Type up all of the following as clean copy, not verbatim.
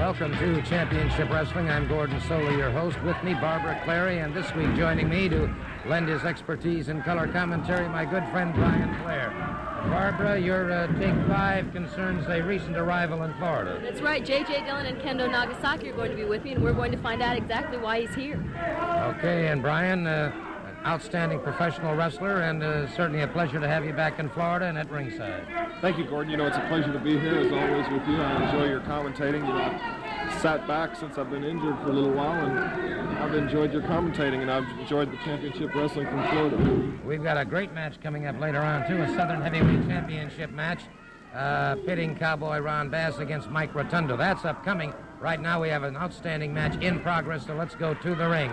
Welcome to Championship Wrestling. I'm Gordon Soley, your host. With me, Barbara Clary, and this week joining me to lend his expertise in color commentary, my good friend Brian Blair. Barbara, your Take 5 concerns a recent arrival in Florida. That's right. J.J. Dillon and Kendo Nagasaki are going to be with me, and we're going to find out exactly why he's here. Okay, and Brian, an outstanding professional wrestler, and certainly a pleasure to have you back in Florida and at ringside. Thank you, Gordon. You know, it's a pleasure to be here, as always, with you. I enjoy your commentating. You know, I've sat back since I've been injured for a little while, and I've enjoyed your commentating, and I've enjoyed the Championship Wrestling from Florida. We've got a great match coming up later on, too, a Southern Heavyweight Championship match, pitting Cowboy Ron Bass against Mike Rotundo. That's upcoming. Right now we have an outstanding match in progress, so let's go to the ring.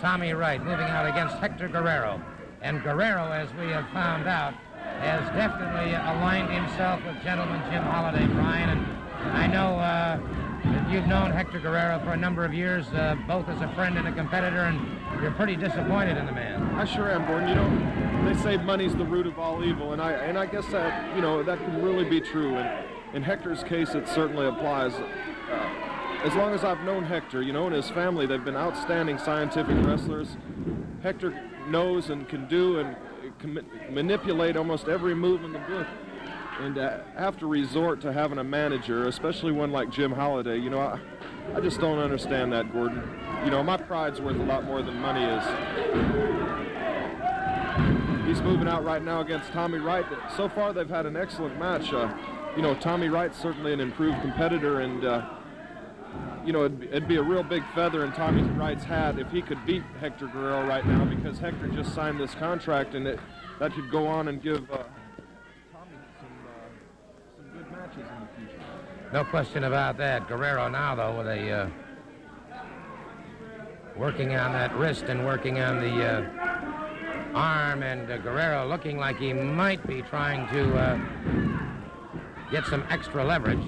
Tommy Wright moving out against Hector Guerrero. And Guerrero, as we have found out, has definitely aligned himself with Gentleman Jim Holiday, Brian. And I know that you've known Hector Guerrero for a number of years, both as a friend and a competitor, and you're pretty disappointed in the man. I sure am, Gordon. You know, they say money's the root of all evil, and I guess that, you know, that can really be true. And in Hector's case, it certainly applies. As long as I've known Hector, you know, and his family, they've been outstanding scientific wrestlers. Hector knows and can do and can manipulate almost every move in the book. And have to resort to having a manager, especially one like Jim Holiday. You know, I just don't understand that, Gordon. You know, my pride's worth a lot more than money is. He's moving out right now against Tommy Wright. So far, they've had an excellent match. You know, Tommy Wright's certainly an improved competitor, and you know, it'd be a real big feather in Tommy Wright's hat if he could beat Hector Guerrero right now, because Hector just signed this contract, and that could go on and give Tommy some good matches in the future. No question about that. Guerrero now, though, with a working on that wrist and working on the arm, and Guerrero looking like he might be trying to get some extra leverage.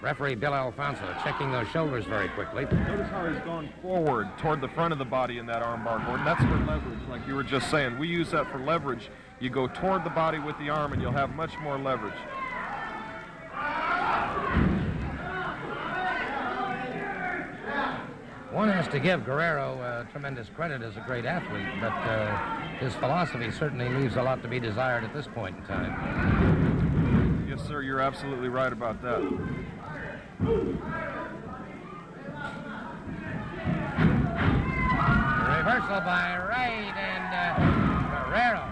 Referee Bill Alfonso checking those shoulders very quickly. Notice how he's gone forward toward the front of the body in that armbar, Gordon. That's for leverage, like you were just saying. We use that for leverage. You go toward the body with the arm, and you'll have much more leverage. One has to give Guerrero tremendous credit as a great athlete, but his philosophy certainly leaves a lot to be desired at this point in time. Yes, sir, you're absolutely right about that. Reversal by Wright, and Guerrero.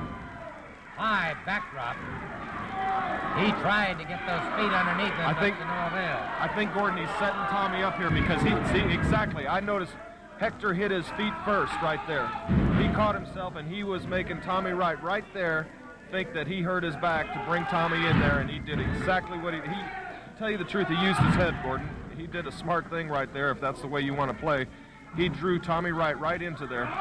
High backdrop. He tried to get those feet underneath him, but to no avail. I think, Gordon, he's setting Tommy up here because exactly. I noticed Hector hit his feet first right there. He caught himself, and he was making Tommy Wright right there think that he hurt his back to bring Tommy in there, and he did exactly what he to tell you the truth, he used his head, Gordon. He did a smart thing right there, if that's the way you want to play. He drew Tommy Wright right into there.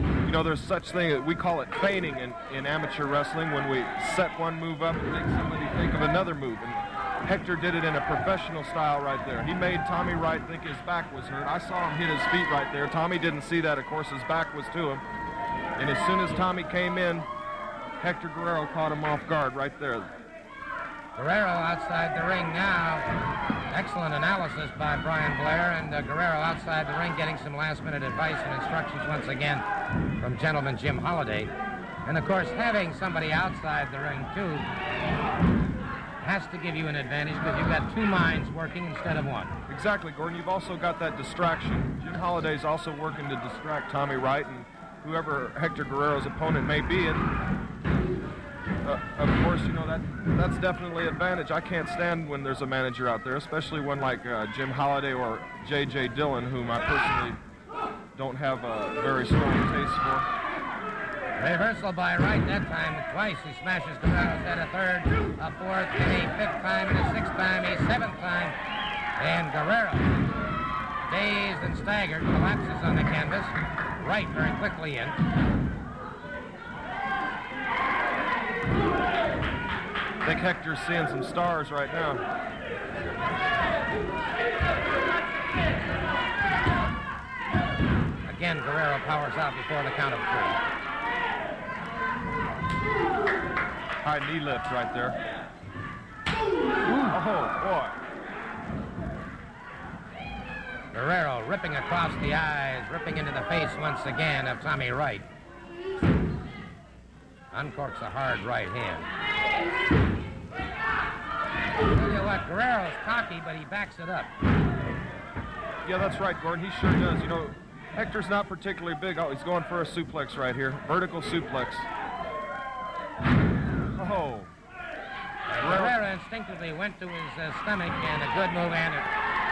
You know, there's such thing, we call it feigning in amateur wrestling, when we set one move up and make somebody think of another move. And Hector did it in a professional style right there. He made Tommy Wright think his back was hurt. I saw him hit his feet right there. Tommy didn't see that, of course, his back was to him. And as soon as Tommy came in, Hector Guerrero caught him off guard right there. Guerrero outside the ring now. Excellent analysis by Brian Blair, and Guerrero outside the ring getting some last-minute advice and instructions once again from Gentleman Jim Holiday. And, of course, having somebody outside the ring, too, has to give you an advantage because you've got two minds working instead of one. Exactly, Gordon. You've also got that distraction. Jim Holiday's also working to distract Tommy Wright and whoever Hector Guerrero's opponent may be. And of course, you know, that's definitely an advantage. I can't stand when there's a manager out there, especially one like Jim Holiday or J.J. Dillon, whom I personally don't have a very strong taste for. Reversal by Wright that time. Twice he smashes Guerrero's head, a third, a fourth, and a fifth time, and a sixth time, a seventh time. And Guerrero, dazed and staggered, collapses on the canvas. Wright very quickly in. I think Hector's seeing some stars right now. Again, Guerrero powers out before the count of three. High knee lift right there. Oh, boy. Guerrero ripping across the eyes, ripping into the face once again of Tommy Wright. Uncorks a hard right hand. Tell you what, Guerrero's cocky, but he backs it up. Yeah, that's right, Gordon. He sure does. You know, Hector's not particularly big. Oh, he's going for a suplex right here. Vertical suplex. Oh. Guerrero instinctively went to his stomach, and a good move, and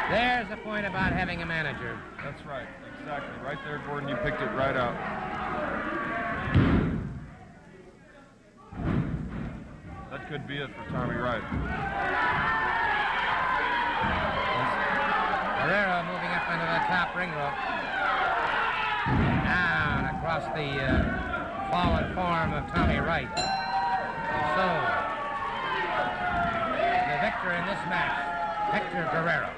there's the point about having a manager. That's right. Exactly. Right there, Gordon. You picked it right out. That could be it for Tommy Wright. Guerrero moving up into the top ring rope. Down across the fallen form of Tommy Wright. And so, the victor in this match, Hector Guerrero.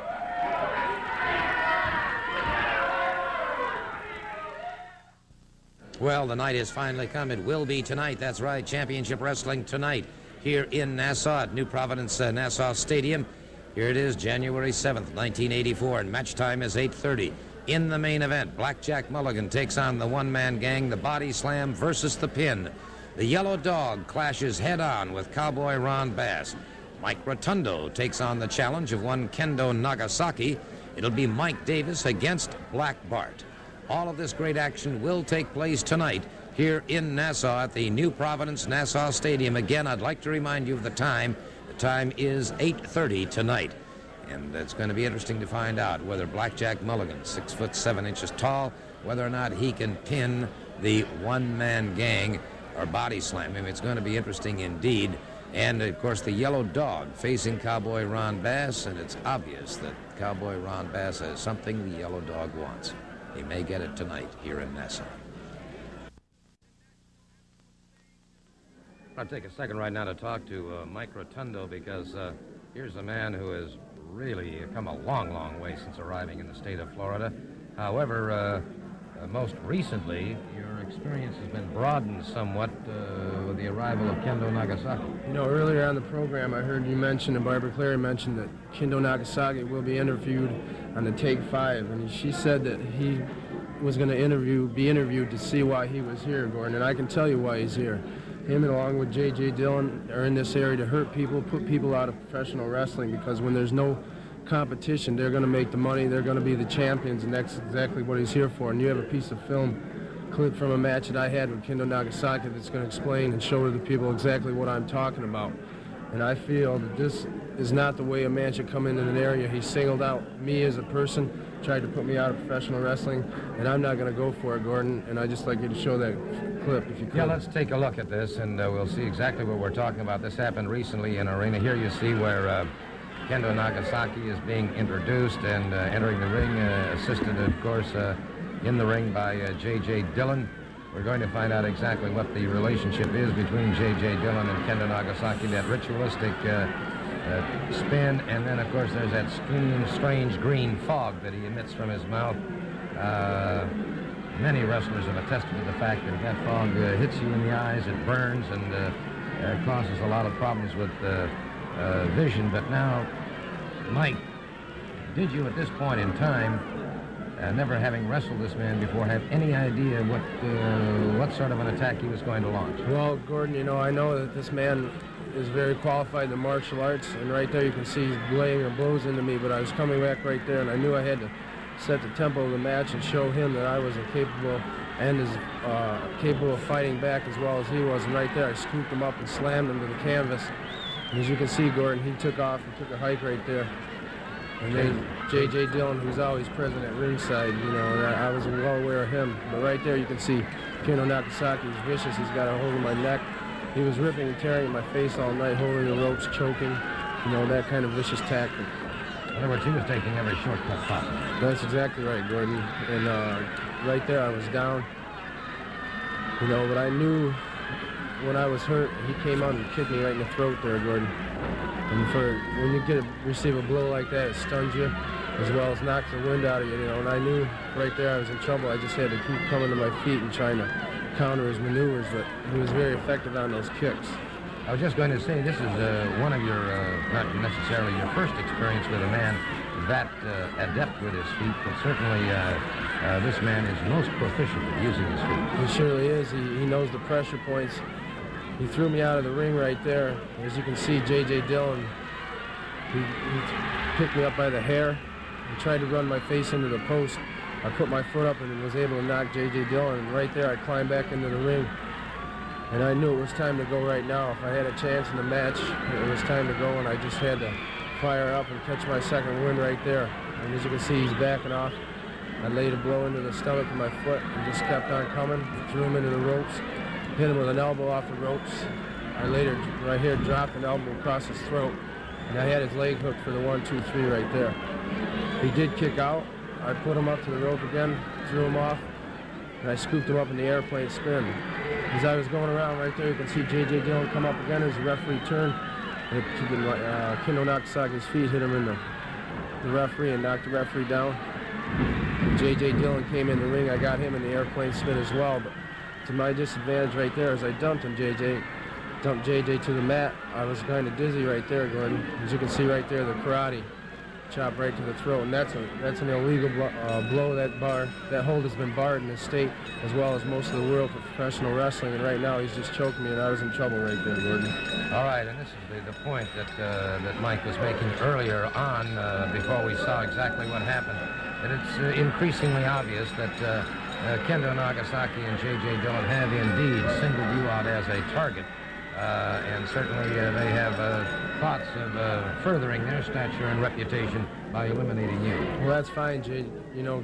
Well, the night has finally come. It will be tonight. That's right. Championship Wrestling tonight here in Nassau at New Providence Nassau Stadium. Here it is, January 7th, 1984, and match time is 8:30. In the main event, Blackjack Mulligan takes on the one-man gang, the Body Slam versus the Pin. The Yellow Dog clashes head-on with Cowboy Ron Bass. Mike Rotundo takes on the challenge of one Kendo Nagasaki. It'll be Mike Davis against Black Bart. All of this great action will take place tonight here in Nassau at the New Providence Nassau Stadium. Again, I'd like to remind you of the time. The time is 8:30 tonight. And it's going to be interesting to find out whether Blackjack Mulligan, 6'7" tall, whether or not he can pin the one-man gang or body slam him. It's going to be interesting indeed. And, of course, the Yellow Dog facing Cowboy Ron Bass, and it's obvious that Cowboy Ron Bass has something the Yellow Dog wants. He may get it tonight here in Nassau. I'll take a second right now to talk to Mike Rotundo, because here's a man who has really come a long, long way since arriving in the state of Florida. However, most recently, your experience has been broadened somewhat with the arrival of Kendo Nagasaki. You know, earlier on the program, I heard you mention, and Barbara Clary mentioned, that Kendo Nagasaki will be interviewed on the Take 5, and she said that he was going to be interviewed to see why he was here, Gordon, and I can tell you why he's here. Him, and along with J.J. Dillon, are in this area to hurt people, put people out of professional wrestling, because when there's no competition, they're going to make the money, they're going to be the champions, and that's exactly what he's here for. And you have a piece of film clip from a match that I had with Kendo Nagasaki that's going to explain and show to the people exactly what I'm talking about. And I feel that this is not the way a man should come into an area. He singled out me as a person, tried to put me out of professional wrestling, and I'm not going to go for it, Gordon. And I'd just like you to show that clip, if you could. Yeah, let's take a look at this, and we'll see exactly what we're talking about. This happened recently in Arena. Here you see where Kendo Nagasaki is being introduced and entering the ring, assisted, of course, in the ring by J.J. Dillon. We're going to find out exactly what the relationship is between J.J. Dillon and Kendo Nagasaki, that ritualistic spin, and then, of course, there's that strange green fog that he emits from his mouth. Many wrestlers have attested to the fact that if that fog hits you in the eyes, it burns and causes a lot of problems with vision. But now, Mike, did you at this point in time, never having wrestled this man before, have any idea what sort of an attack he was going to launch? Well, Gordon, you know, I know that this man is very qualified in martial arts, and right there you can see he's laying the blows into me, but I was coming back right there, and I knew I had to set the tempo of the match and show him that I was capable of fighting back as well as he was. And right there I scooped him up and slammed him to the canvas. And as you can see, Gordon, he took off and took a hike right there. And then J.J. Dillon, who's always present at ringside, you know, and I was well aware of him. But right there you can see Kendo Nagasaki is vicious. He's got a hold of my neck. He was ripping and tearing at my face all night, holding the ropes, choking, you know, that kind of vicious tactic. In other words, he was taking every shortcut possible. That's exactly right, Gordon. And right there I was down, you know, but I knew when I was hurt, he came out and kicked me right in the throat there, Gordon. And when you receive a blow like that, it stuns you as well as knocks the wind out of you, you know. And I knew right there I was in trouble. I just had to keep coming to my feet and trying to counter his maneuvers, but he was very effective on those kicks. I was just going to say, this is one of your, not necessarily your first experience with a man that adept with his feet, but certainly this man is most proficient at using his feet. He surely is. He knows the pressure points. He threw me out of the ring right there. As you can see, J.J. Dillon, he picked me up by the hair. He tried to run my face into the post. I put my foot up and was able to knock J.J. Dillon. And right there, I climbed back into the ring. And I knew it was time to go right now. If I had a chance in the match, it was time to go, and I just had to fire up and catch my second win right there. And as you can see, he's backing off. I laid a blow into the stomach with my foot and just kept on coming. Threw him into the ropes, hit him with an elbow off the ropes. I later, right here, dropped an elbow across his throat, and I had his leg hooked for the 1, 2, 3 right there. He did kick out. I put him up to the rope again, threw him off, and I scooped him up in the airplane spin. As I was going around right there, you can see J.J. Dillon come up again as the referee turned. Kendo Nagasaki's feet hit him in the referee and knocked the referee down. J.J. Dillon came in the ring. I got him in the airplane spin as well, but to my disadvantage right there, as I dumped J.J. to the mat, I was kind of dizzy right there, Gordon. As you can see right there, the karate chop right to the throat, and that's an illegal blow. That hold has been barred in the state as well as most of the world for professional wrestling, and right now he's just choked me, and I was in trouble right there, Gordon. All right, and this is the point that Mike was making earlier on before we saw exactly what happened, that it's increasingly obvious that Kendo Nagasaki and J.J. Dillon have indeed singled you out as a target. And certainly they have thoughts of furthering their stature and reputation by eliminating you. Well, that's fine,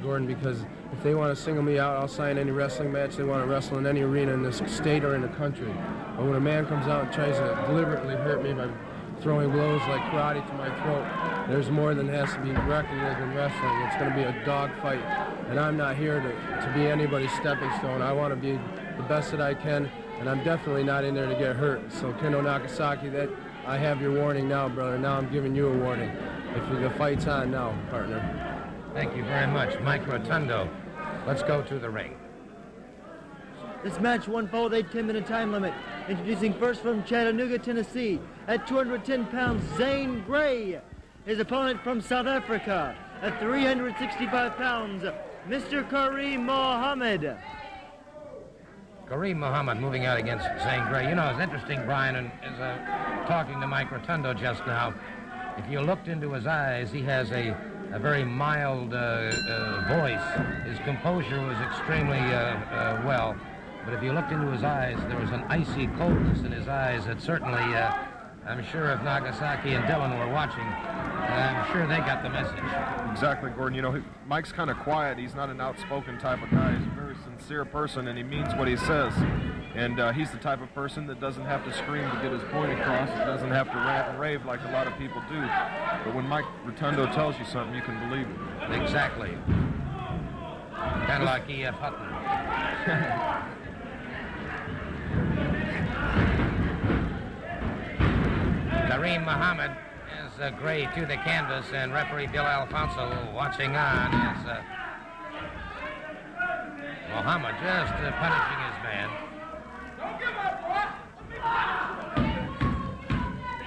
Gordon, because if they want to single me out, I'll sign any wrestling match they want to wrestle in any arena in this state or in the country. But when a man comes out and tries to deliberately hurt me by throwing blows like karate to my throat, there's more than has to be reckoned with in wrestling. It's going to be a dog fight, and I'm not here to be anybody's stepping stone. I want to be the best that I can, and I'm definitely not in there to get hurt. So Kendo Nagasaki, that I have your warning now, brother. Now I'm giving you a warning. If the fight's on now, partner. Thank you very much, Mike Rotundo. Let's go to the ring. This match won followed a 10-minute time limit. Introducing first from Chattanooga, Tennessee, at 210 pounds, Zane Grey. His opponent from South Africa, at 365 pounds, Mr. Kareem Mohammed. Kareem Mohammed moving out against Zane Grey. You know, it's interesting, Brian, and as talking to Mike Rotundo just now, if you looked into his eyes, he has a very mild voice. His composure was extremely well. But if you looked into his eyes, there was an icy coldness in his eyes that certainly, I'm sure if Nagasaki and Dillon were watching, I'm sure they got the message. Exactly, Gordon. You know, Mike's kind of quiet. He's not an outspoken type of guy. He's a very sincere person, and he means what he says. And he's the type of person that doesn't have to scream to get his point across. He doesn't have to rant and rave like a lot of people do. But when Mike Rotundo tells you something, you can believe it. Exactly. Kind of like E.F. Hutton. Kareem Mohammed is Gray to the canvas, and referee Bill Alfonso watching on as Mohammed just punishing his man.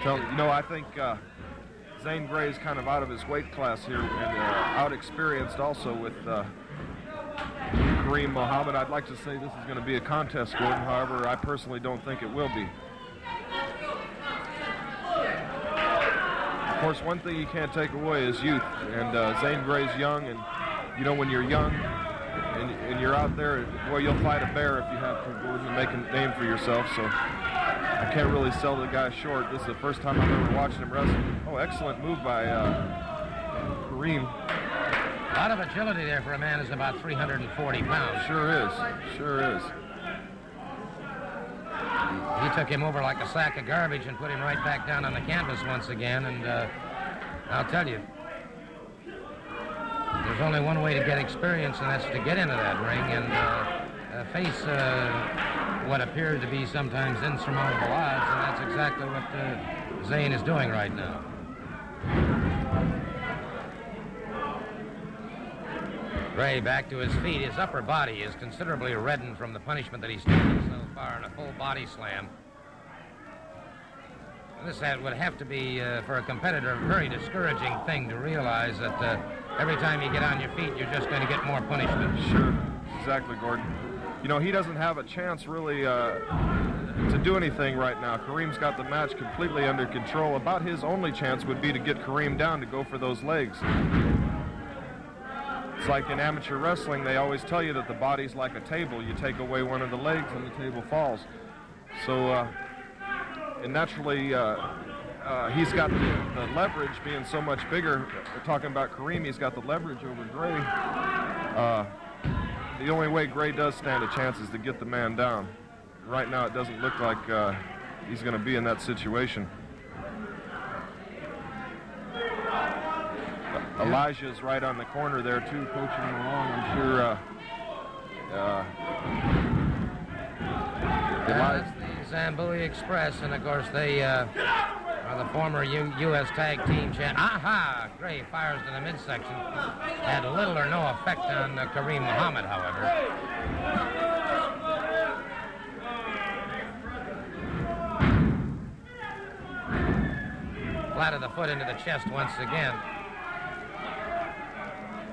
So, you know, I think Zane Gray's kind of out of his weight class here and out-experienced also with Kareem Mohammed. I'd like to say this is going to be a contest, Gordon. However, I personally don't think it will be. Of course, one thing you can't take away is youth, and Zane Gray's young, and you know, when you're young and you're out there, boy, you'll fight a bear if you have to, Gordon, and make a name for yourself. So I can't really sell the guy short. This is the first time I've ever watched him wrestle. Oh, excellent move by Kareem. A lot of agility there for a man who's about 340 pounds. Sure is. Sure is. He took him over like a sack of garbage and put him right back down on the canvas once again. And I'll tell you, there's only one way to get experience, and that's to get into that ring and face what appeared to be sometimes insurmountable odds, and that's exactly what Zane is doing right now. Gray back to his feet. His upper body is considerably reddened from the punishment that he's taken so far in a full body slam. This would have to be, for a competitor, a very discouraging thing to realize that every time you get on your feet, you're just going to get more punishment. Sure. Exactly, Gordon. You know, he doesn't have a chance really to do anything right now. Kareem's got the match completely under control. About his only chance would be to get Kareem down to go for those legs. It's like in amateur wrestling, they always tell you that the body's like a table. You take away one of the legs and the table falls. So, and naturally, he's got the leverage being so much bigger. We're talking about Kareem, he's got the leverage over Gray. The only way Gray does stand a chance is to get the man down. Right now, it doesn't look like he's going to be in that situation. Elijah's right on the corner there, too, coaching him along. I'm sure That's the Zambuli Express, and of course they are the former U.S. Tag Team champ. Aha! Gray fires to the midsection. Had little or no effect on Kareem Muhammad, however. Flat of the foot into the chest once again.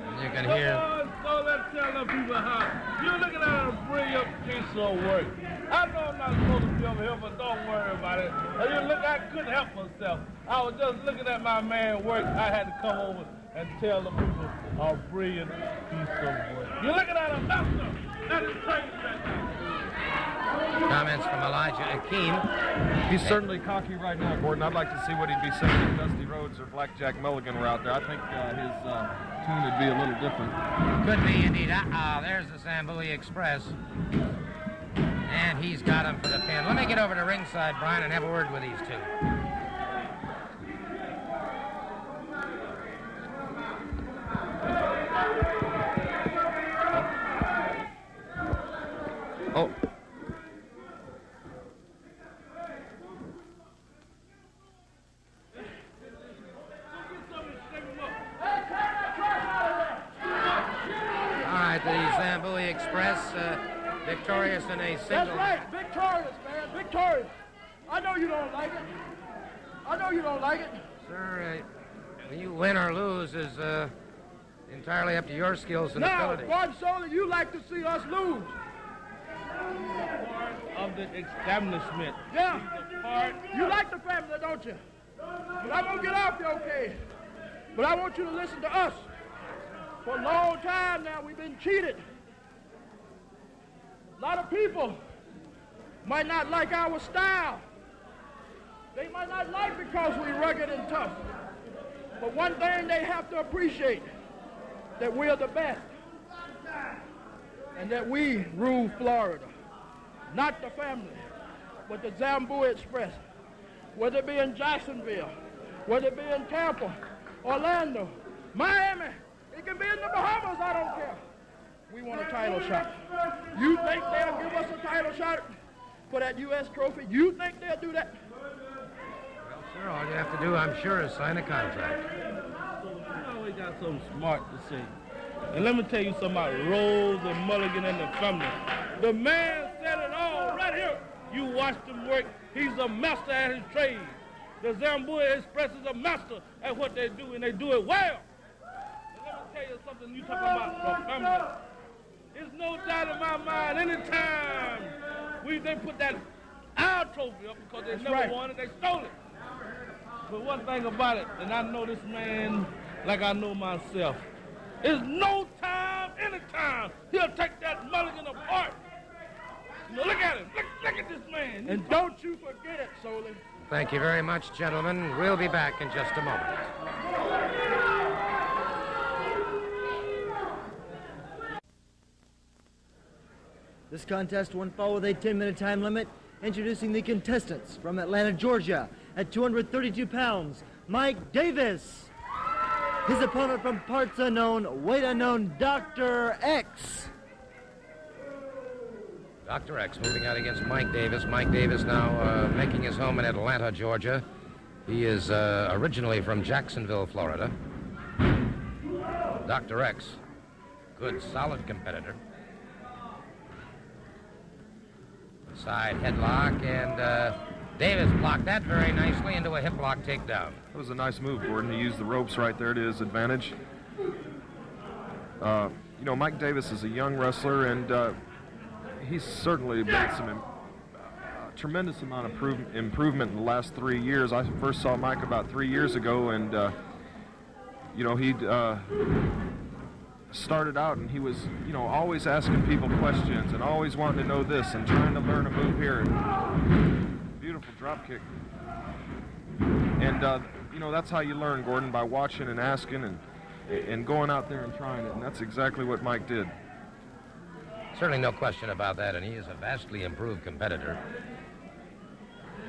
And you can hear... So let's tell the people how you're looking at a brilliant piece of work. I know I'm not supposed to be over here, but don't worry about it. And you look, I couldn't help myself. I was just looking at my man work. I had to come over and tell the people a brilliant piece of work. You're looking at a master. That is crazy. Comments from Elijah Akeem. he's certainly cocky right now, Gordon. I'd like to see what he'd be saying if Dusty Rhodes or Blackjack Mulligan were out there. I think his tune would be a little different. Could be indeed. There's the Zambuli Express. And he's got him for the pin. Let me get over to ringside, Brian, and have a word with these two. Oh. All right, the Zambuli Express, victorious in a single... That's right, victorious, man, victorious. I know you don't like it. I know you don't like it. Sir, when you win or lose is entirely up to your skills and Now, ability. Gordon Solie, you like to see us lose. Of the establishment. Yeah. You like the family, don't you? But I'm going to get off you, okay? But I want you to listen to us. For a long time now, we've been cheated. A lot of people might not like our style. They might not like because we're rugged and tough. But one thing they have to appreciate, that we're the best. And that we rule Florida. Not the family, but the Zambuli Express. Whether it be in Jacksonville, whether it be in Tampa, Orlando, Miami, it can be in the Bahamas, I don't care. We want a title shot. You think they'll give us a title shot for that U.S. trophy? You think they'll do that? Well, sir, all you have to do, I'm sure, is sign a contract. You always got something smart to say. And let me tell you something about Rose and Mulligan and the family. The man said it all right here. You watched him work. He's a master at his trade. The Zambuli Express is a master at what they do, and they do it well. And let me tell you something you talking about the family. There's no doubt in my mind, anytime they put that our trophy up because they never won it, they stole it. But one thing about it, and I know this man like I know myself, there's no time, anytime, he'll take that Mulligan apart. You know, look at him. Look at this man. And don't you forget it, Solie. Thank you very much, gentlemen. We'll be back in just a moment. This contest won't follow with a 10-minute time limit. Introducing the contestants from Atlanta, Georgia, at 232 pounds, Mike Davis. His opponent from parts unknown, weight unknown, Dr. X. Dr. X moving out against Mike Davis. Mike Davis now making his home in Atlanta, Georgia. He is originally from Jacksonville, Florida. Dr. X, good, solid competitor. Side headlock, and Davis blocked that very nicely into a hip lock takedown. That was a nice move, Gordon. He used the ropes right there to his advantage. You know, Mike Davis is a young wrestler, and he's certainly made some tremendous amount of improvement in the last 3 years. I first saw Mike about 3 years ago, and you know, he'd started out and he was, you know, always asking people questions and always wanting to know this and trying to learn a move here. And beautiful drop kick. And you know, that's how you learn, Gordon, by watching and asking and going out there and trying it. And that's exactly what Mike did. Certainly no question about that, and he is a vastly improved competitor.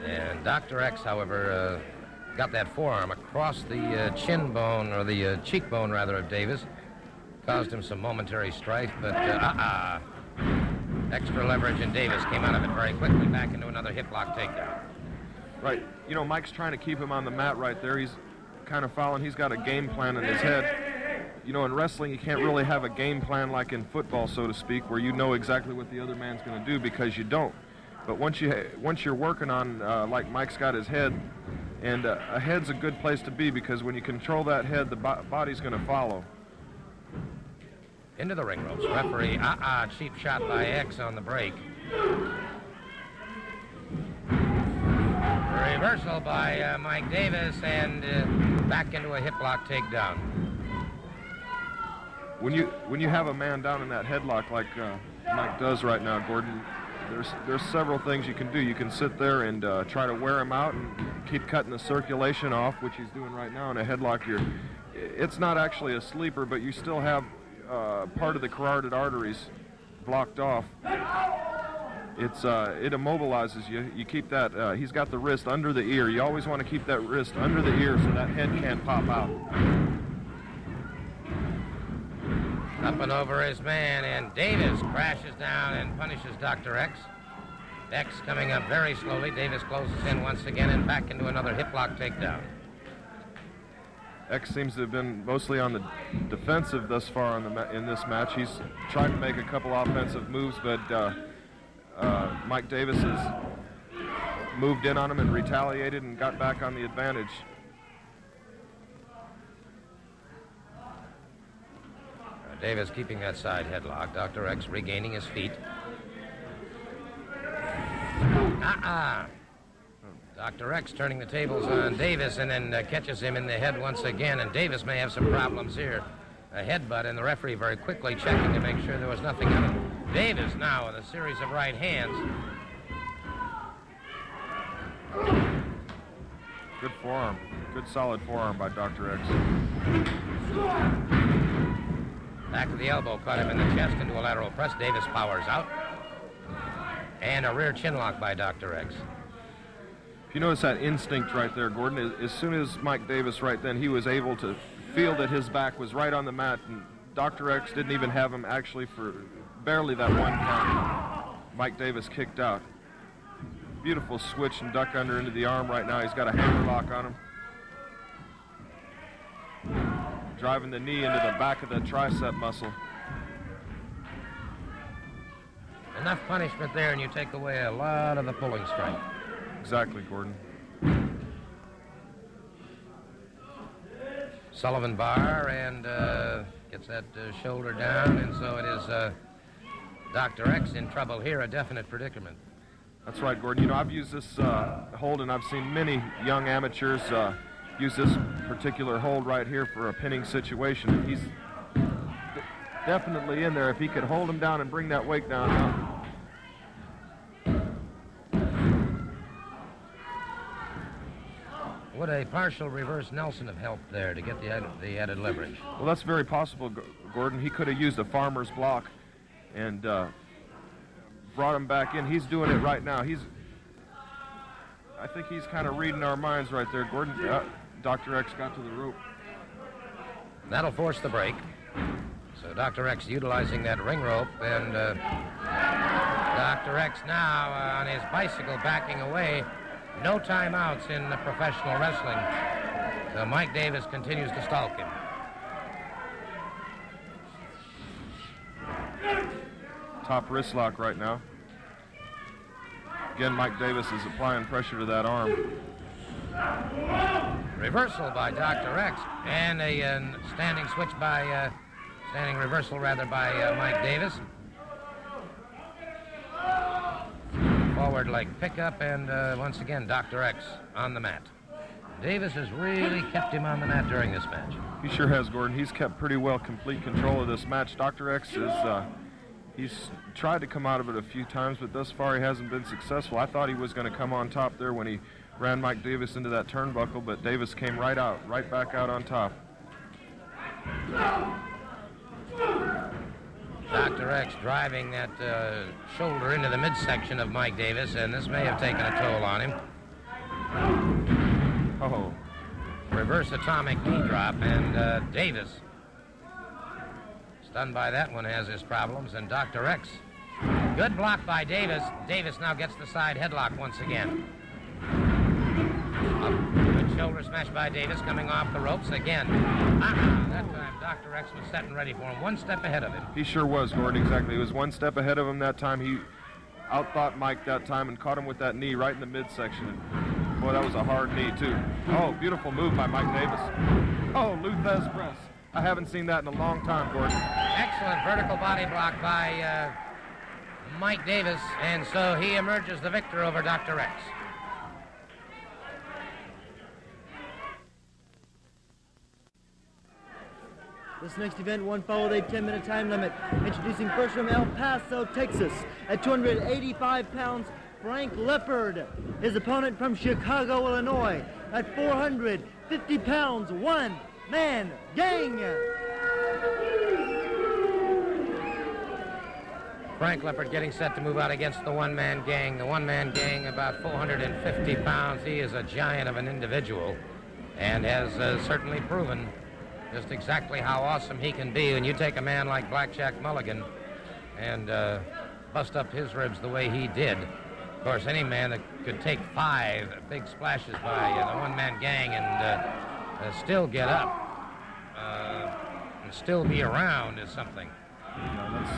And Dr. X, however, got that forearm across the chin bone, or the cheekbone, rather, of Davis. Caused him some momentary strife, but extra leverage, and Davis came out of it very quickly, back into another hip lock takedown. Right. You know, Mike's trying to keep him on the mat right there. He's kind of following. He's got a game plan in his head. You know, in wrestling, you can't really have a game plan like in football, so to speak, where you know exactly what the other man's going to do, because you don't. But once you're working on, like Mike's got his head, and a head's a good place to be, because when you control that head, the body's going to follow. Into the ring ropes. Referee, cheap shot by X on the break. Reversal by Mike Davis, and back into a hip lock takedown. When you have a man down in that headlock like Mike does right now, Gordon, there's several things you can do. You can sit there and try to wear him out and keep cutting the circulation off, which he's doing right now in a headlock. It's not actually a sleeper, but you still have part of the carotid arteries blocked off. It immobilizes you. You keep that. He's got the wrist under the ear. You always want to keep that wrist under the ear so that head can't pop out. Up and over his man, and Davis crashes down and punishes Dr. X. X coming up very slowly. Davis closes in once again and back into another hip lock takedown. X seems to have been mostly on the defensive thus far in this match. He's tried to make a couple offensive moves, but Mike Davis has moved in on him and retaliated and got back on the advantage. Davis keeping that side headlock. Dr. X regaining his feet. Dr. X turning the tables on Davis, and then catches him in the head once again, and Davis may have some problems here. A headbutt, and the referee very quickly checking to make sure there was nothing on it. Davis now with a series of right hands. Good forearm. Good solid forearm by Dr. X. Back of the elbow caught him in the chest into a lateral press. Davis powers out. And a rear chin lock by Dr. X. If you notice that instinct right there, Gordon, as soon as Mike Davis right then, he was able to feel that his back was right on the mat, and Dr. X didn't even have him actually for barely that one count. Mike Davis kicked out. Beautiful switch and duck under into the arm right now. He's got a hammer lock on him. Driving the knee into the back of the tricep muscle. Enough punishment there, and you take away a lot of the pulling strength. Exactly, Gordon. Sullivan bar, and gets that shoulder down, and so it is Dr. X in trouble here, a definite predicament. That's right, Gordon. You know, I've used this hold, and I've seen many young amateurs use this particular hold right here for a pinning situation. He's definitely in there. If he could hold him down and bring that weight down now. Would a partial reverse Nelson have helped there to get the added leverage? Well, that's very possible, Gordon. He could have used a farmer's block and brought him back in. He's doing it right now. I think he's kind of reading our minds right there, Gordon. Dr. X got to the rope. That'll force the break. So Dr. X utilizing that ring rope, and Dr. X now on his bicycle backing away. No timeouts in professional wrestling. So Mike Davis continues to stalk him. Top wrist lock right now. Again, Mike Davis is applying pressure to that arm. Reversal by Dr. X, and a standing switch by, standing reversal rather by Mike Davis. Forward leg pickup, and once again, Dr. X on the mat. Davis has really kept him on the mat during this match. He sure has, Gordon. He's kept pretty well complete control of this match. Dr. X is, he's tried to come out of it a few times, but thus far he hasn't been successful. I thought he was going to come on top there when he ran Mike Davis into that turnbuckle, but Davis came right back out on top. Dr. X driving that shoulder into the midsection of Mike Davis, and this may have taken a toll on him. Oh. Reverse atomic knee drop, and Davis, stunned by that one, has his problems, and Dr. X. Good block by Davis. Davis now gets the side headlock once again. Good shoulder smash by Davis, coming off the ropes again. That time Dr. X was set and ready for him, one step ahead of him. He sure was, Gordon, exactly. He was one step ahead of him that time. He outthought Mike that time and caught him with that knee right in the midsection. Boy, that was a hard knee, too. Oh, beautiful move by Mike Davis. Oh, Luthez press. I haven't seen that in a long time, Gordon. Excellent vertical body block by Mike Davis, and so he emerges the victor over Dr. X. This next event won followed a 10-minute time limit. Introducing first from El Paso, Texas, at 285 pounds, Frank Leopard. His opponent from Chicago, Illinois, at 450 pounds, one-man gang. Frank Leopard getting set to move out against the one-man gang. The one-man gang, about 450 pounds. He is a giant of an individual and has certainly proven just exactly how awesome he can be when you take a man like Blackjack Mulligan and bust up his ribs the way he did. Of course, any man that could take 5 big splashes by the one-man gang and still get up and still be around is something. That's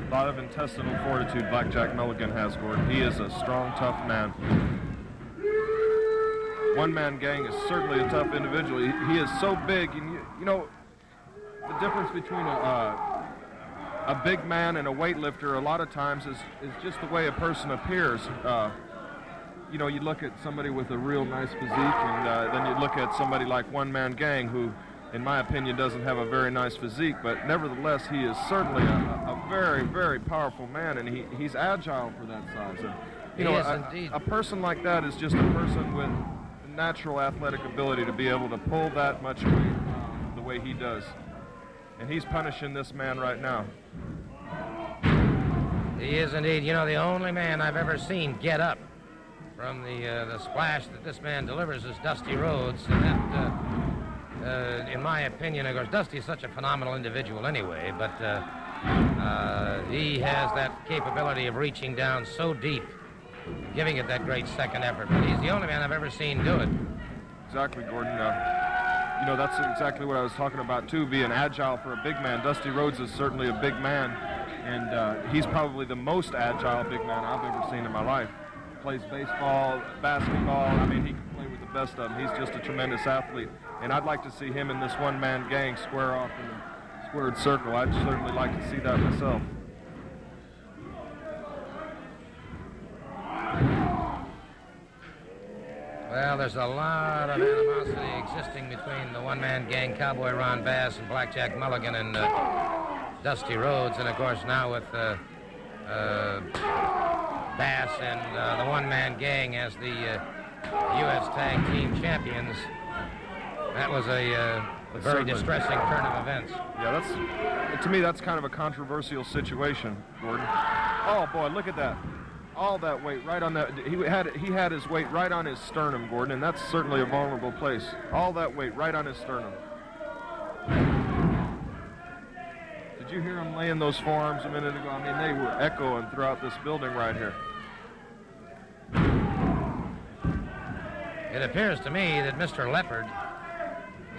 a lot of intestinal fortitude Blackjack Mulligan has, Gordon. He is a strong, tough man. One-man gang is certainly a tough individual. He is so big, and you know, the difference between a big man and a weightlifter a lot of times is just the way a person appears. You know, you look at somebody with a real nice physique, and then you look at somebody like One-Man Gang, who, in my opinion, doesn't have a very nice physique, but nevertheless, he is certainly a very, very powerful man, and he's agile for that size. And, you know, a person like that is just a person with natural athletic ability to be able to pull that much weight the way he does. And he's punishing this man right now. He is indeed. You know, the only man I've ever seen get up from the splash that this man delivers is Dusty Rhodes. And that, in my opinion, of course, Dusty is such a phenomenal individual anyway, but he has that capability of reaching down so deep, giving it that great second effort. But he's the only man I've ever seen do it. Exactly, Gordon. You know, that's exactly what I was talking about, too, being agile for a big man. Dusty Rhodes is certainly a big man, and he's probably the most agile big man I've ever seen in my life. Plays baseball, basketball. I mean, he can play with the best of them. He's just a tremendous athlete, and I'd like to see him and this one-man gang square off in a squared circle. I'd certainly like to see that myself. Well, there's a lot of animosity existing between the one-man gang, Cowboy Ron Bass, and Blackjack Mulligan and Dusty Rhodes. And, of course, now with Bass and the one-man gang as the U.S. Tag Team Champions, that was a very distressing turn of events. Yeah, to me, that's kind of a controversial situation, Gordon. Oh, boy, look at that. All that weight right on that. He had his weight right on his sternum, Gordon, and that's certainly a vulnerable place. All that weight right on his sternum. Did you hear him laying those forearms a minute ago? I mean, they were echoing throughout this building right here. It appears to me that Mr. Leopard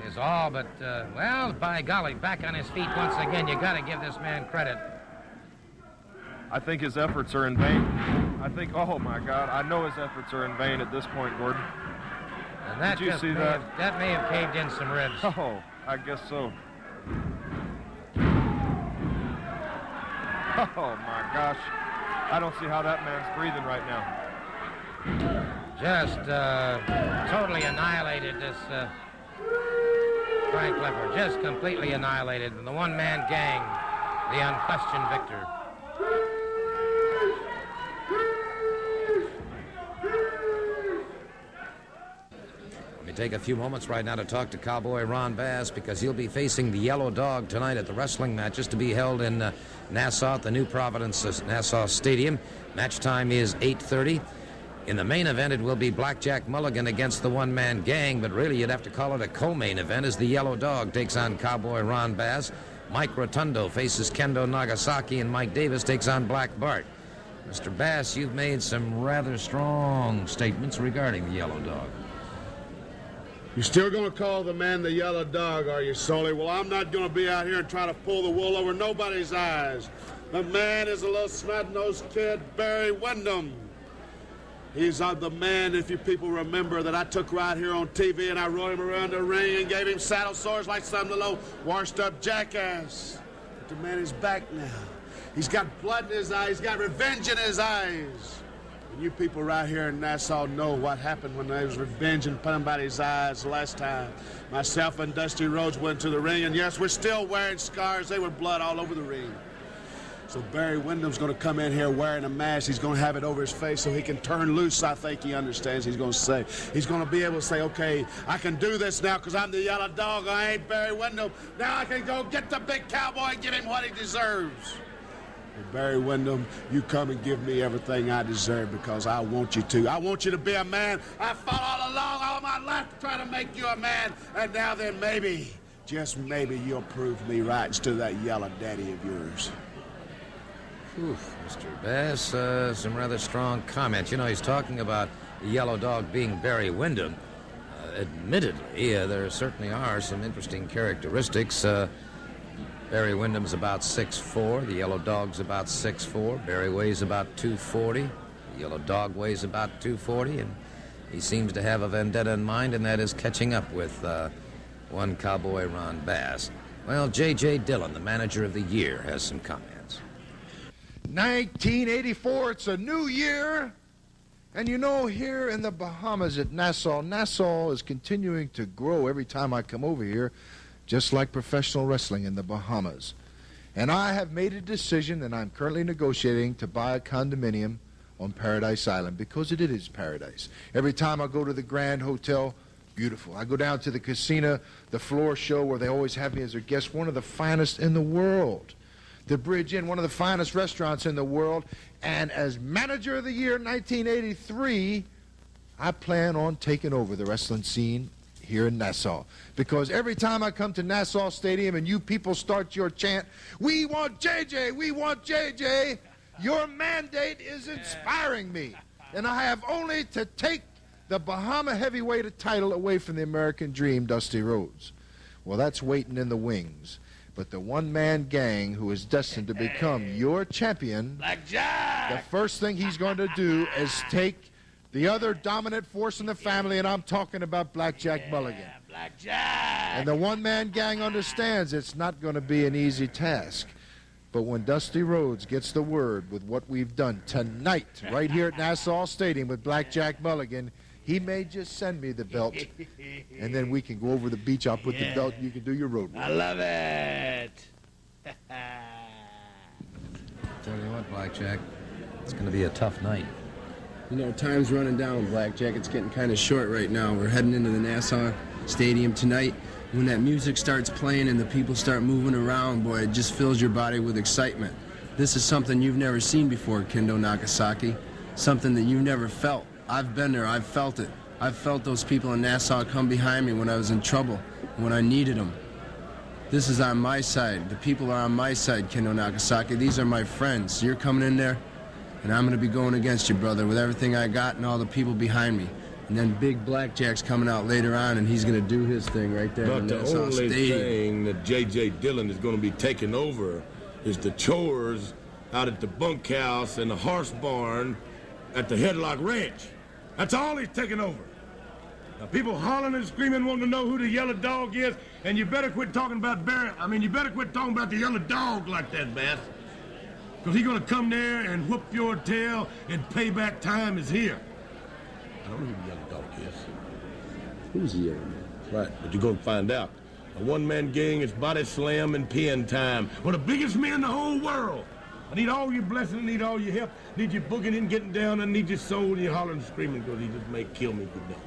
is all but, well, by golly, back on his feet once again. You got to give this man credit. I think his efforts are in vain. I think, oh my God, I know his efforts are in vain at this point, Gordon. And that Did you just see may that? that may have caved in some ribs. Oh, I guess so. Oh my gosh. I don't see how that man's breathing right now. Just totally annihilated this Frank Leffer. Just completely annihilated. And the one-man gang, the unquestioned victor. Let me take a few moments right now to talk to Cowboy Ron Bass, because he'll be facing the Yellow Dog tonight at the wrestling matches to be held in Nassau at the New Providence Nassau Stadium. Match time is 8:30. In the main event, it will be Blackjack Mulligan against the one-man gang, but really you'd have to call it a co-main event as the Yellow Dog takes on Cowboy Ron Bass. Mike Rotundo faces Kendo Nagasaki, and Mike Davis takes on Black Bart. Mr. Bass, you've made some rather strong statements regarding the Yellow Dog. You're still going to call the man the Yellow Dog, are you, Sully? Well, I'm not going to be out here and try to pull the wool over nobody's eyes. The man is a little snot-nosed kid, Barry Windham. He's the man, if you people remember, that I took right here on TV and I rode him around the ring and gave him saddle sores like some little washed-up jackass. But the man is back now. He's got blood in his eyes. He's got revenge in his eyes. And you people right here in Nassau know what happened when there was revenge in somebody's eyes the last time. Myself and Dusty Rhodes went to the ring, and yes, we're still wearing scars. They were blood all over the ring. So Barry Windham's going to come in here wearing a mask. He's going to have it over his face so he can turn loose, I think he understands. He's going to say, he's going to be able to say, okay, I can do this now because I'm the Yellow Dog. I ain't Barry Windham. Now I can go get the big cowboy and give him what he deserves. And Barry Windham, you come and give me everything I deserve because I want you to. I want you to be a man. I fought all along, all my life to try to make you a man. And now then maybe, just maybe you'll prove me right instead of that yellow daddy of yours. Oof, Mr. Bass, some rather strong comments. You know, he's talking about the Yellow Dog being Barry Windham. Admittedly, there certainly are some interesting characteristics. Barry Windham's about 6'4", the Yellow Dog's about 6'4". Barry weighs about 240. The Yellow Dog weighs about 240, and he seems to have a vendetta in mind, and that is catching up with one Cowboy Ron Bass. Well, J.J. Dillon, the manager of the year, has some comments. 1984, it's a new year. And you know, here in the Bahamas at Nassau, Nassau is continuing to grow every time I come over here, just like professional wrestling in the Bahamas. And I have made a decision, and I'm currently negotiating to buy a condominium on Paradise Island, because it is paradise. Every time I go to the Grand Hotel, beautiful. I go down to the casino, the floor show, where they always have me as their guest, one of the finest in the world. The Bridge Inn, one of the finest restaurants in the world. And as manager of the year 1983, I plan on taking over the wrestling scene here in Nassau. Because every time I come to Nassau Stadium and you people start your chant, "We want JJ, we want JJ," your mandate is inspiring me. And I have only to take the Bahama heavyweight title away from the American Dream, Dusty Rhodes. Well, that's waiting in the wings. But the one-man gang who is destined to become your champion, Blackjack, the first thing he's going to do is take the other dominant force in the family, and I'm talking about Blackjack Mulligan. Blackjack! And the one-man gang understands it's not going to be an easy task. But when Dusty Rhodes gets the word with what we've done tonight, right here at Nassau Stadium with Blackjack Mulligan, he may just send me the belt, and then we can go over the beach. I'll put the belt, and you can do your road work. I love it. Tell you what, Blackjack, it's going to be a tough night. You know, time's running down, Blackjack. It's getting kind of short right now. We're heading into the Nassau Stadium tonight. When that music starts playing and the people start moving around, boy, it just fills your body with excitement. This is something you've never seen before, Kendo Nagasaki. Something that you've never felt. I've been there. I've felt it. I've felt those people in Nassau come behind me when I was in trouble, when I needed them. This is on my side. The people are on my side, Kendo Nagasaki. These are my friends. You're coming in there, and I'm going to be going against you, brother, with everything I got and all the people behind me. And then Big Blackjack's coming out later on, and he's going to do his thing right there. But the only thing that J.J. Dillon is going to be taking over is the chores out at the bunkhouse and the horse barn at the Headlock Ranch. That's all he's taken over. Now, people hollering and screaming wanting to know who the yellow dog is, and you better quit talking about you better quit talking about the yellow dog like that, Bass. Because he's going to come there and whoop your tail, and payback time is here. I don't know who the yellow dog is. Who's the yellow man? Right, but you're going to find out. A one-man gang is body slam and pin time. We're the biggest men in the whole world. I need all your blessings, I need all your help. I need you booking in, getting down. I need your soul and your hollering and screaming because he just may kill me today.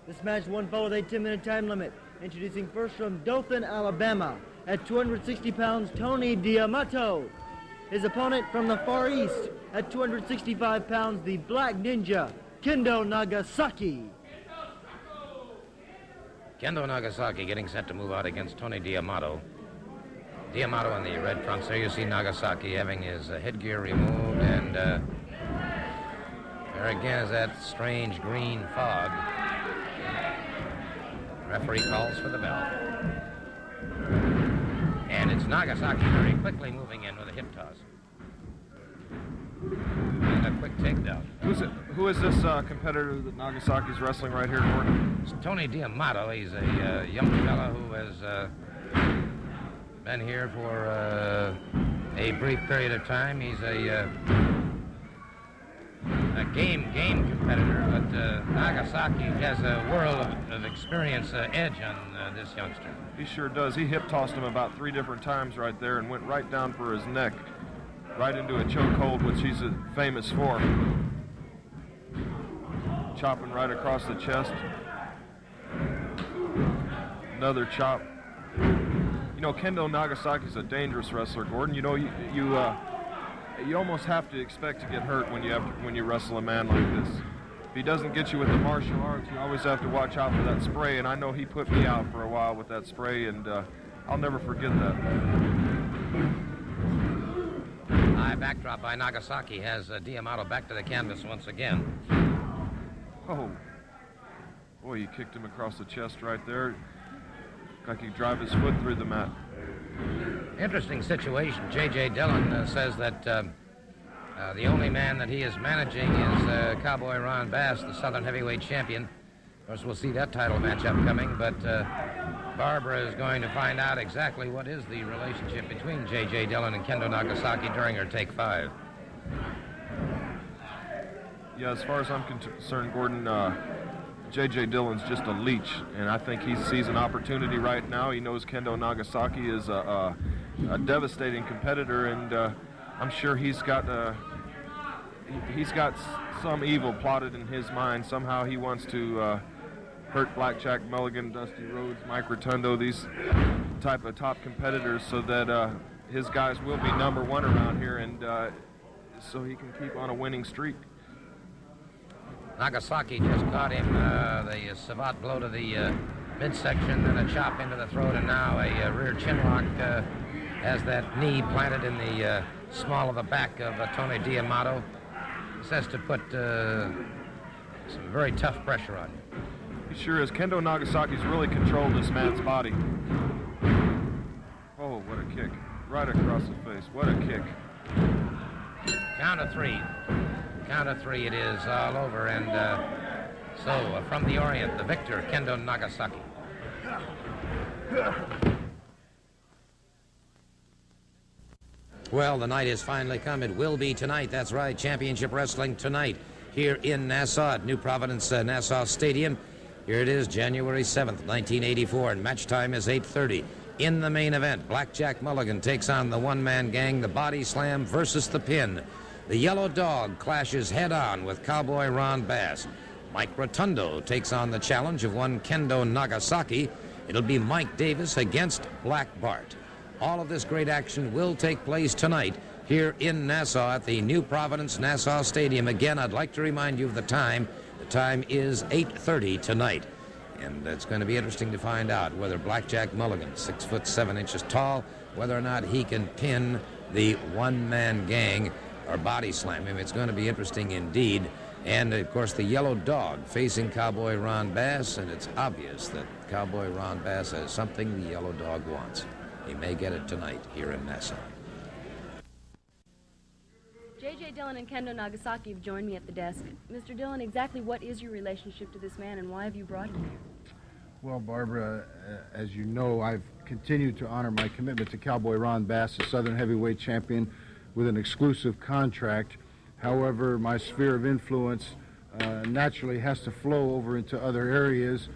This match won followed a 10-minute time limit. Introducing first from Dothan, Alabama, at 260 pounds, Tony D'Amato. His opponent from the Far East, at 265 pounds, the Black Ninja, Kendo Nagasaki. Kendo Nagasaki getting set to move out against Tony D'Amato. D'Amato in the red trunks. There you see Nagasaki having his headgear removed, and there again is that strange green fog. Referee calls for the bell. And it's Nagasaki very quickly moving in with a hip toss. And a quick takedown. Who is this competitor that Nagasaki's wrestling right here, Gordon? It's Tony D'Amato. He's a young fella who has been here for a brief period of time. He's a game competitor, but Nagasaki has a world of experience edge on this youngster. He sure does. He hip tossed him about 3 different times right there and went right down for his neck, right into a chokehold, which he's famous for. Chopping right across the chest. Another chop. You know, Kendo Nagasaki's a dangerous wrestler, Gordon. You know, you almost have to expect to get hurt when you wrestle a man like this. If he doesn't get you with the martial arts, you always have to watch out for that spray, and I know he put me out for a while with that spray, and I'll never forget that. High backdrop by Nagasaki has D'Amato back to the canvas once again. Oh, boy, he kicked him across the chest right there. Like he drive his foot through the mat. Interesting situation. J.J. Dillon says that the only man that he is managing is Cowboy Ron Bass, the Southern Heavyweight Champion. Of course, we'll see that title match upcoming, but Barbara is going to find out exactly what is the relationship between J.J. Dillon and Kendo Nagasaki during her Take 5. Yeah, as far as I'm concerned, Gordon, J.J. Dillon's just a leech, and I think he sees an opportunity right now. He knows Kendo Nagasaki is a devastating competitor, and I'm sure he's got some evil plotted in his mind. Somehow he wants to hurt Blackjack Mulligan, Dusty Rhodes, Mike Rotundo, these type of top competitors, so that his guys will be number 1 around here, and so he can keep on a winning streak. Nagasaki just caught him the savate blow to the midsection, then a chop into the throat, and now a rear chin lock has that knee planted in the small of the back of Tony D'Amato. Says to put some very tough pressure on you. He sure is. Kendo Nagasaki's really controlled this man's body. Oh, what a kick. Right across the face. What a kick. Count of 3. Count of 3 it is all over, and so from the Orient, the victor, Kendo Nagasaki. Well, the night has finally come. It will be tonight. That's right, championship wrestling tonight here in Nassau at New Providence Nassau Stadium. Here it is, January 7th, 1984, and match time is 8:30. In the main event, Blackjack Mulligan takes on the one-man gang, the Body Slam versus the Pin. The Yellow Dog clashes head-on with Cowboy Ron Bass. Mike Rotundo takes on the challenge of one Kendo Nagasaki. It'll be Mike Davis against Black Bart. All of this great action will take place tonight here in Nassau at the New Providence Nassau Stadium. Again, I'd like to remind you of the time. The time is 8:30 tonight. And it's going to be interesting to find out whether Blackjack Mulligan, 6'7" tall, whether or not he can pin the one-man gang or body slam him. It's going to be interesting indeed. And, of course, the Yellow Dog facing Cowboy Ron Bass, and it's obvious that Cowboy Ron Bass has something the Yellow Dog wants. He may get it tonight here in Nassau. J.J. Dillon and Kendo Nagasaki have joined me at the desk. Mr. Dillon, exactly what is your relationship to this man, and why have you brought him here? Well, Barbara, as you know, I've continued to honor my commitment to Cowboy Ron Bass, the Southern Heavyweight Champion, with an exclusive contract. However, my sphere of influence naturally has to flow over into other areas.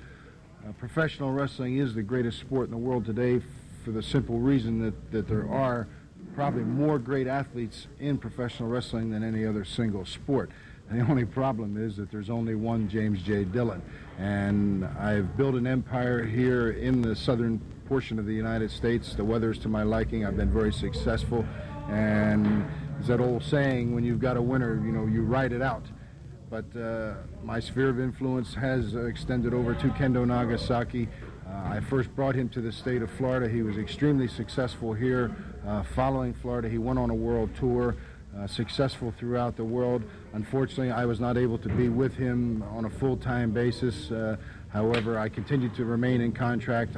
Professional wrestling is the greatest sport in the world today for the simple reason that there are probably more great athletes in professional wrestling than any other single sport. And the only problem is that there's only one James J. Dillon. And I've built an empire here in the southern portion of the United States. The weather's to my liking. I've been very successful. And there's that old saying, when you've got a winner, you know, you ride it out. But my sphere of influence has extended over to Kendo Nagasaki. I first brought him to the state of Florida. He was extremely successful here. Following Florida, he went on a world tour, successful throughout the world. Unfortunately, I was not able to be with him on a full-time basis. However, I continued to remain in contact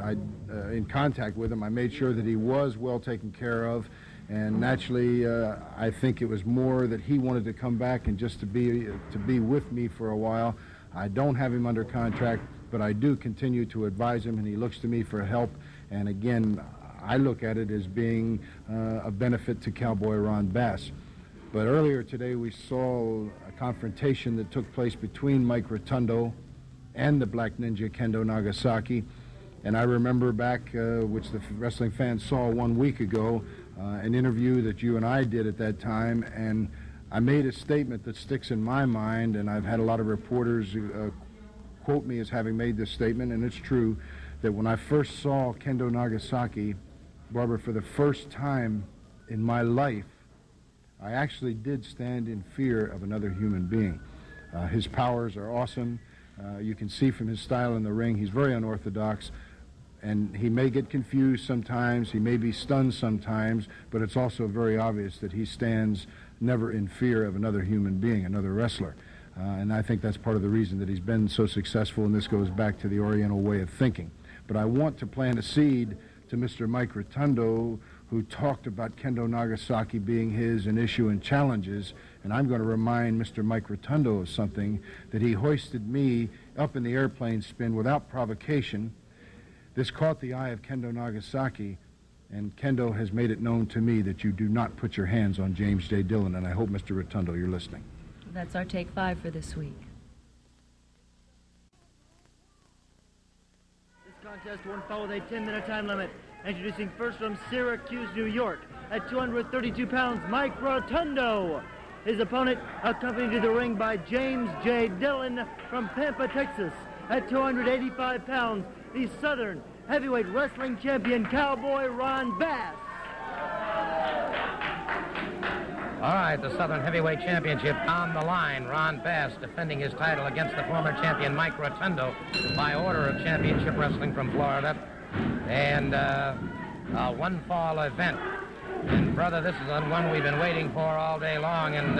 with him. I made sure that he was well taken care of. And naturally, I think it was more that he wanted to come back and just to be with me for a while. I don't have him under contract, but I do continue to advise him, and he looks to me for help. And again, I look at it as being a benefit to Cowboy Ron Bass. But earlier today, we saw a confrontation that took place between Mike Rotundo and the Black Ninja Kendo Nagasaki. And I remember back, which the wrestling fans saw 1 week ago, an interview that you and I did at that time, and I made a statement that sticks in my mind, and I've had a lot of reporters quote me as having made this statement, and it's true, that when I first saw Kendo Nagasaki, Barbara, for the first time in my life, I actually did stand in fear of another human being. His powers are awesome. You can see from his style in the ring, he's very unorthodox, and he may get confused sometimes, he may be stunned sometimes, but it's also very obvious that he stands never in fear of another human being, another wrestler. And I think that's part of the reason that he's been so successful, and this goes back to the Oriental way of thinking. But I want to plant a seed to Mr. Mike Rotundo, who talked about Kendo Nagasaki being his and issuing challenges, and I'm going to remind Mr. Mike Rotundo of something, that he hoisted me up in the airplane spin without provocation. This caught the eye of Kendo Nagasaki, and Kendo has made it known to me that you do not put your hands on James J. Dillon, and I hope, Mr. Rotundo, you're listening. That's our take 5 for this week. This contest won't follow a 10-minute time limit. Introducing first from Syracuse, New York, at 232 pounds, Mike Rotundo. His opponent, accompanied to the ring by James J. Dillon from Pampa, Texas, at 285 pounds, the Southern Heavyweight Wrestling Champion, Cowboy Ron Bass. All right, the Southern Heavyweight Championship on the line. Ron Bass defending his title against the former champion Mike Rotundo by order of Championship Wrestling from Florida. And a one-fall event. And, brother, this is one we've been waiting for all day long. And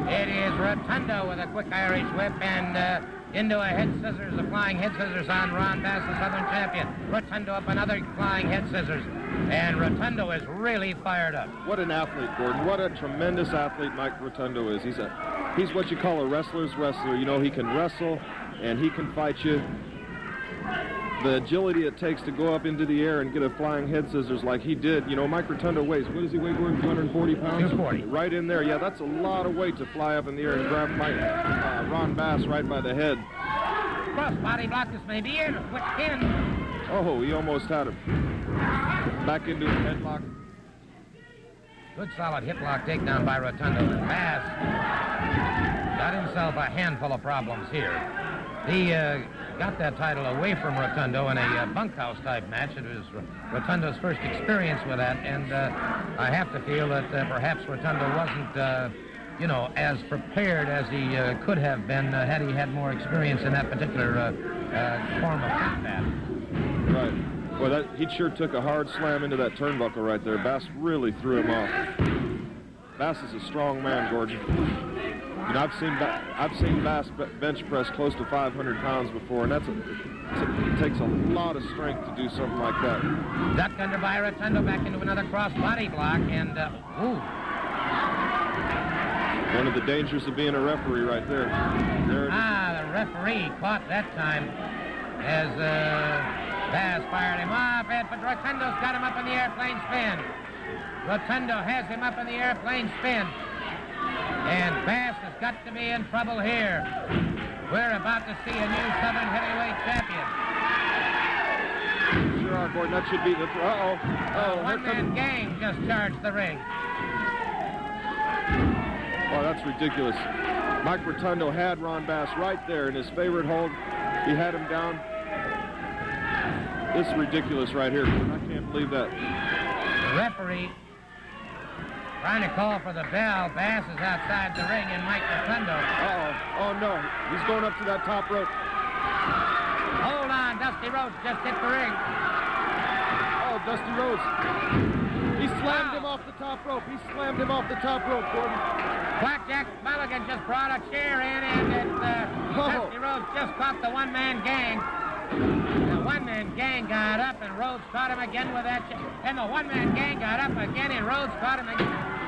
it is Rotundo with a quick Irish whip and into a head scissors, a flying head scissors on Ron Bass, the Southern champion. Rotundo up another flying head scissors. And Rotundo is really fired up. What an athlete, Gordon. What a tremendous athlete Mike Rotundo is. He's what you call a wrestler's wrestler. You know, he can wrestle and he can fight you. The agility it takes to go up into the air and get a flying head scissors like he did. You know, Mike Rotundo weighs, what does he weigh, Gordon, 240 pounds? 240. Right in there. Yeah, that's a lot of weight to fly up in the air and grab Ron Bass right by the head. Cross body block, this may be it. Quick pin. Oh, he almost had him. Back into a headlock. Good solid hip lock takedown by Rotundo. Bass got himself a handful of problems here. He got that title away from Rotundo in a bunkhouse type match. It was Rotundo's first experience with that, and I have to feel that perhaps Rotundo wasn't, as prepared as he could have been had he had more experience in that particular form of combat. Right. Well, he sure took a hard slam into that turnbuckle right there. Bass really threw him off. Bass is a strong man, Gordon. You know, I've seen Bass bench press close to 500 pounds before, and it takes a lot of strength to do something like that. Ducked under by Rotundo, back into another cross body block, and one of the dangers of being a referee right there. The referee caught that time as Bass fired him off, but Rotundo's got him up in the airplane spin. Rotundo has him up in the airplane spin. And Bass has got to be in trouble here. We're about to see a new Southern heavyweight champion. Sure are, Gordon. That should be the... One-man gang just charged the ring. Oh, that's ridiculous. Mike Rotundo had Ron Bass right there in his favorite hold. He had him down. This is ridiculous right here, Gordon. I can't believe that. The referee trying to call for the bell. Bass is outside the ring, and Mike Rotundo. Oh, no. He's going up to that top rope. Hold on. Dusty Rhodes just hit the ring. Oh, Dusty Rhodes. He slammed him off the top rope. He slammed him off the top rope, Gordon. Blackjack Mulligan just brought a chair in, and Dusty Rhodes just caught the one-man gang. The one-man gang got up, and Rhodes caught him again with that chair. And the one-man gang got up again, and Rhodes caught him again.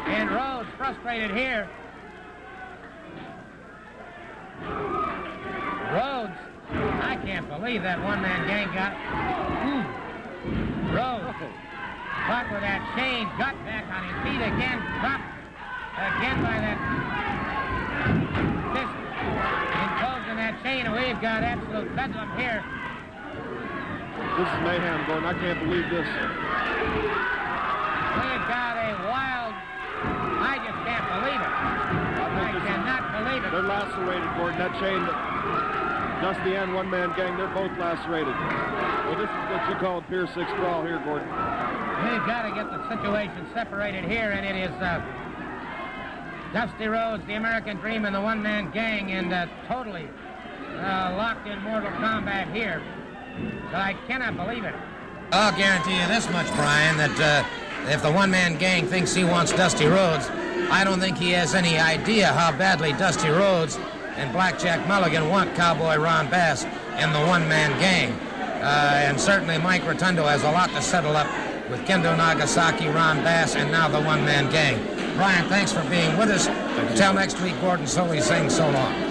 And Rhodes frustrated here. Rhodes, I can't believe that one-man gang got... Rhodes caught with that chain, got back on his feet again, dropped again by that fist, enclosed in that chain, and we've got absolute bedlam here. This is mayhem, Gordon. I can't believe this. We've got a wild... I just can't believe it. I cannot believe it. They're lacerated, Gordon. That chain, Dusty and one-man gang, they're both lacerated. Well, this is what you call a Pier 6 brawl here, Gordon. We've got to get the situation separated here, and it is Dusty Rhodes, the American Dream, and the one-man gang, and totally locked in mortal combat here. So I cannot believe it. I'll guarantee you this much, Brian, that if the one-man gang thinks he wants Dusty Rhodes, I don't think he has any idea how badly Dusty Rhodes and Blackjack Mulligan want Cowboy Ron Bass and the one-man gang. And certainly Mike Rotundo has a lot to settle up with Kendo Nagasaki, Ron Bass, and now the one-man gang. Brian, thanks for being with us. Until next week, Gordon Solie saying so long.